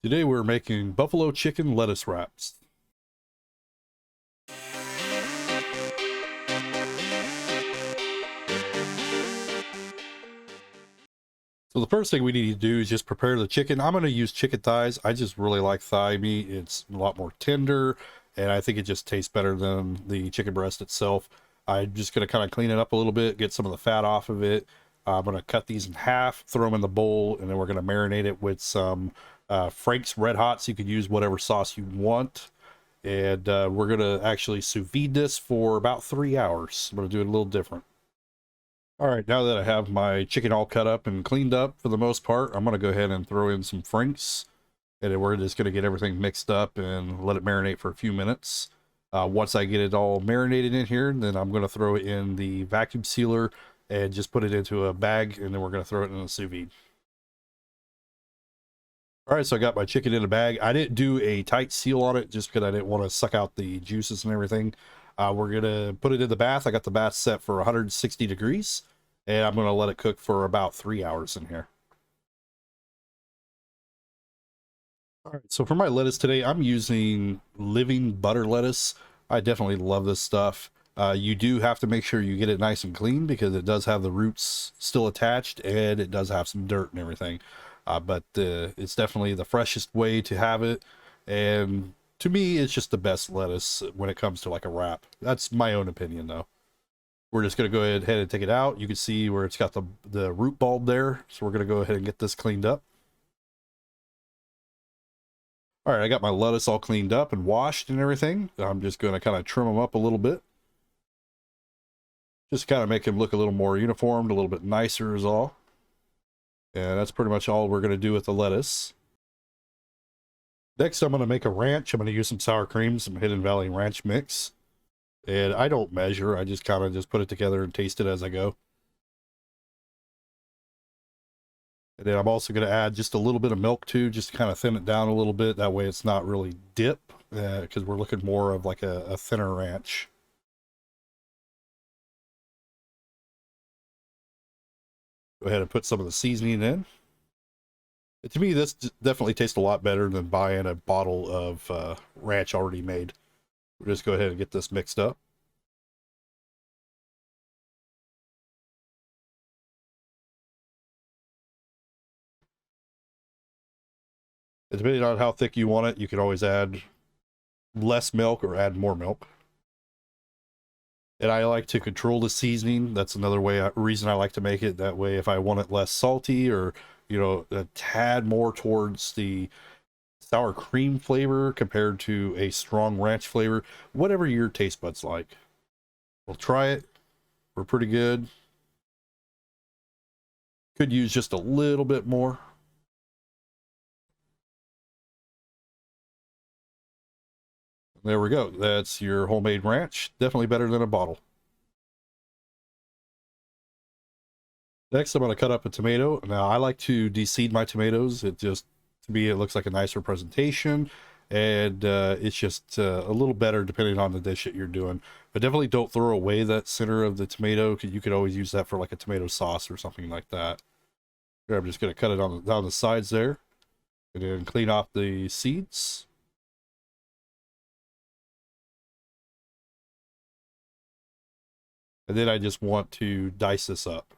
Today we're making buffalo chicken lettuce wraps. So the first thing we need to do is just prepare the chicken. I'm going to use chicken thighs. I just really like thigh meat. It's a lot more tender, and I think it just tastes better than the chicken breast itself. I'm just going to kind of clean it up a little bit, get some of the fat off of it. I'm going to cut these in half, throw them in the bowl, and then we're going to marinate it with some Frank's Red Hot. So you could use whatever sauce you want. And we're going to actually sous vide this for about 3 hours. I'm going to do it a little different. All right, now that I have my chicken all cut up and cleaned up for the most part, I'm going to go ahead and throw in some Frank's. And then we're just going to get everything mixed up and let it marinate for a few minutes. Once I get it all marinated in here, then I'm going to throw it in the vacuum sealer and just put it into a bag, and then we're going to throw it in the sous vide. All right, so I got my chicken in a bag. I didn't do a tight seal on it just because I didn't want to suck out the juices and everything. We're going to put it in the bath. I got the bath set for 160 degrees, and I'm going to let it cook for about 3 hours in here. All right, so for my lettuce today, I'm using living butter lettuce. I definitely love this stuff. You do have to make sure you get it nice and clean because it does have the roots still attached and it does have some dirt and everything. But it's definitely the freshest way to have it. And to me, it's just the best lettuce when it comes to like a wrap. That's my own opinion though. We're just going to go ahead and take it out. You can see where it's got the root bulb there. So we're going to go ahead and get this cleaned up. All right, I got my lettuce all cleaned up and washed and everything. I'm just going to kind of trim them up a little bit. Just kind of make them look a little more uniformed, a little bit nicer is all. And that's pretty much all we're going to do with the lettuce. Next, I'm going to make a ranch. I'm going to use some sour cream, some Hidden Valley ranch mix. And I don't measure. I just kind of just put it together and taste it as I go. And then I'm also going to add just a little bit of milk too, just to kind of thin it down a little bit. That way it's not really dip, because we're looking more of like a thinner ranch. Go ahead and put some of the seasoning in. And to me, this definitely tastes a lot better than buying a bottle of ranch already made. We'll just go ahead and get this mixed up. And depending on how thick you want it, you can always add less milk or add more milk. And I like to control the seasoning. That's another reason I like to make it that way. If I want it less salty or, you know, a tad more towards the sour cream flavor compared to a strong ranch flavor, whatever your taste buds like. We'll try it. We're pretty good. Could use just a little bit more. There we go. That's your homemade ranch. Definitely better than a bottle. Next, I'm going to cut up a tomato. Now, I like to de-seed my tomatoes. It just, to me, it looks like a nicer presentation. And it's just a little better depending on the dish that you're doing. But definitely don't throw away that center of the tomato, because you could always use that for like a tomato sauce or something like that. Here, I'm just going to cut it down the sides there. And then clean off the seeds. And then I just want to dice this up.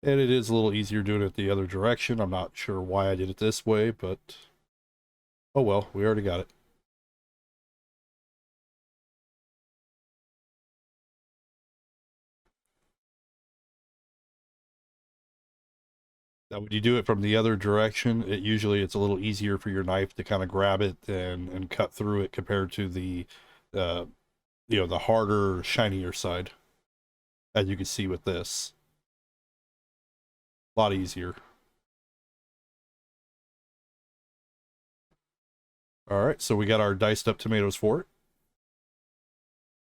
And it is a little easier doing it the other direction. I'm not sure why I did it this way, but oh well, we already got it. Now, when you do it from the other direction, it's a little easier for your knife to kind of grab it and cut through it compared to the, the harder, shinier side, as you can see with this. A lot easier. All right, so we got our diced up tomatoes for it.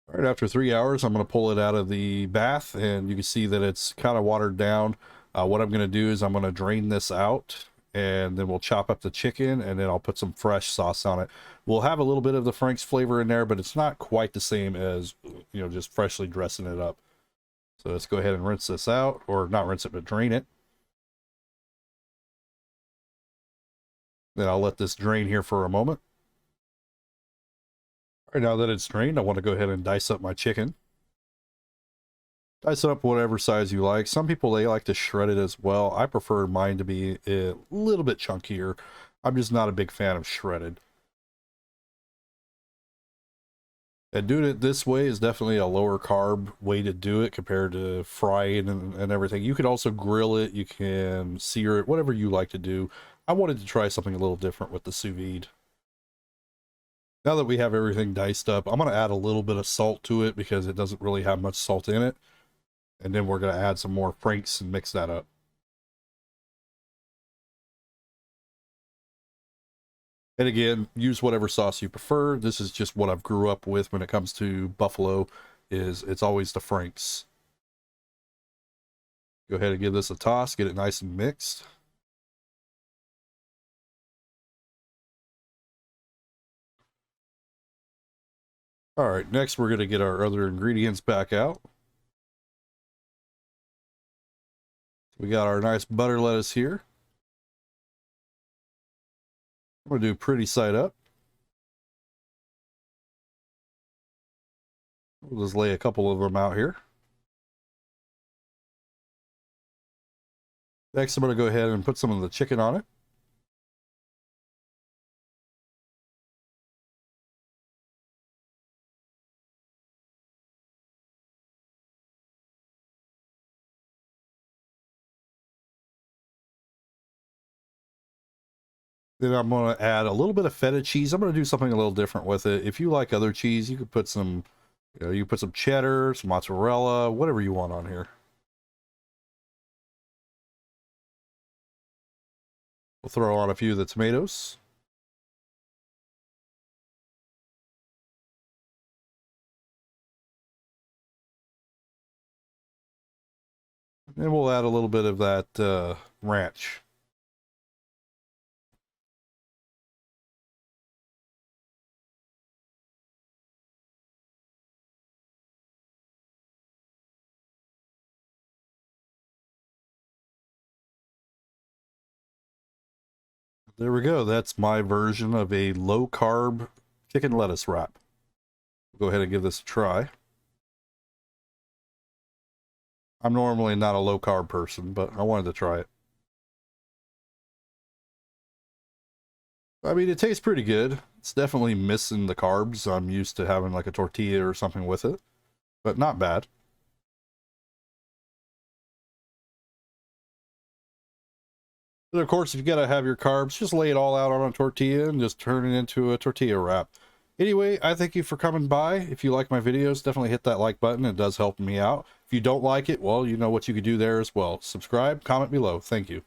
All right, after 3 hours, I'm going to pull it out of the bath, and you can see that it's kind of watered down. What I'm going to do is I'm going to drain this out, and then we'll chop up the chicken, and then I'll put some fresh sauce on it. We'll have a little bit of the Frank's flavor in there, but it's not quite the same as, you know, just freshly dressing it up. So let's go ahead and rinse this out, or not rinse it, but drain it. Then I'll let this drain here for a moment. All right, now that it's drained, I want to go ahead and dice up my chicken. Dice it up whatever size you like. Some people, they like to shred it as well. I prefer mine to be a little bit chunkier. I'm just not a big fan of shredded. And doing it this way is definitely a lower carb way to do it compared to frying and everything. You could also grill it, you can sear it, whatever you like to do. I wanted to try something a little different with the sous vide. Now that we have everything diced up, I'm going to add a little bit of salt to it because it doesn't really have much salt in it. And then we're going to add some more Frank's and mix that up. And again, use whatever sauce you prefer. This is just what I've grew up with when it comes to buffalo, is it's always the Frank's. Go ahead and give this a toss, get it nice and mixed. All right, next we're going to get our other ingredients back out. We got our nice butter lettuce here. I'm going to do pretty side up. We'll just lay a couple of them out here. Next, I'm going to go ahead and put some of the chicken on it. Then I'm going to add a little bit of feta cheese. I'm going to do something a little different with it. If you like other cheese, you could put some, you put some cheddar, some mozzarella, whatever you want on here. We'll throw on a few of the tomatoes. And we'll add a little bit of that ranch. There we go. That's my version of a low carb chicken lettuce wrap. Go ahead and give this a try. I'm normally not a low carb person, but I wanted to try it. I mean, it tastes pretty good. It's definitely missing the carbs. I'm used to having like a tortilla or something with it, but not bad. But of course, if you gotta have your carbs, just lay it all out on a tortilla and just turn it into a tortilla wrap. Anyway, I thank you for coming by. If you like my videos, definitely hit that like button. It does help me out. If you don't like it, well, you know what you could do there as well. Subscribe, comment below. Thank you.